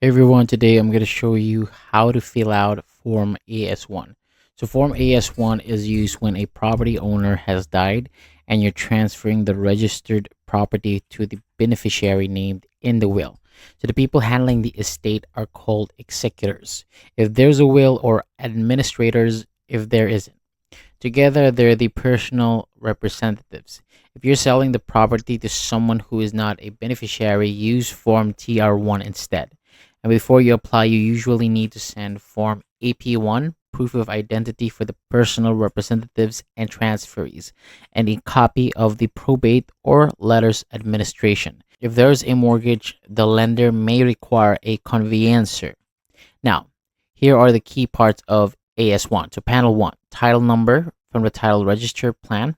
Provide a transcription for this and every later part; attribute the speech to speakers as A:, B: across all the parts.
A: Hey everyone, today I'm going to show you how to fill out Form AS1. So Form AS1 is used when a property owner has died and you're transferring the registered property to the beneficiary named in the will. So the people handling the estate are called executors. If there's a will, or administrators if there isn't. Together, they're the personal representatives. If you're selling the property to someone who is not a beneficiary, use Form TR1 instead. And before you apply, you usually need to send Form AP1, proof of identity for the personal representatives and transferees, and a copy of the probate or letters administration. If there's a mortgage, the lender may require a conveyancer. Now, here are the key parts of AS1. So panel 1, title number from the title register plan.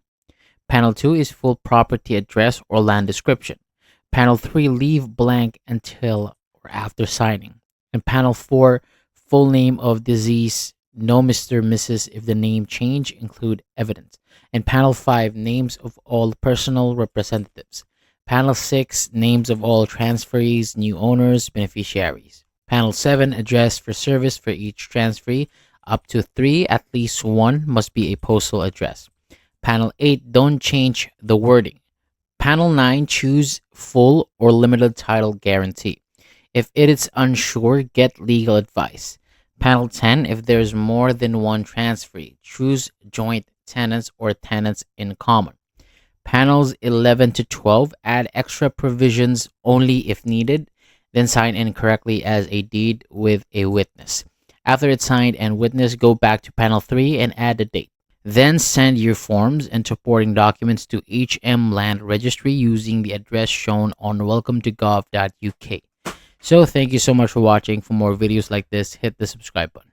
A: Panel 2 is full property address or land description. Panel 3, leave blank until or after signing. And panel 4, full name of deceased, no Mr. Mrs. If the name change, include evidence. And panel 5, names of all personal representatives. Panel 6, names of all transferees, new owners, beneficiaries. Panel 7, address for service for each transferee. Up to 3, at least 1 must be a postal address. Panel 8, don't change the wording. Panel 9, choose full or limited title guarantee. If it is unsure, get legal advice. Panel 10, if there's more than one transferee, choose joint tenants or tenants in common. Panels 11 to 12, add extra provisions only if needed, then sign in correctly as a deed with a witness. After it's signed and witnessed, go back to panel 3 and add the date. Then send your forms and supporting documents to HM Land Registry using the address shown on welcome.gov.uk. So thank you so much for watching. For more videos like this, hit the subscribe button.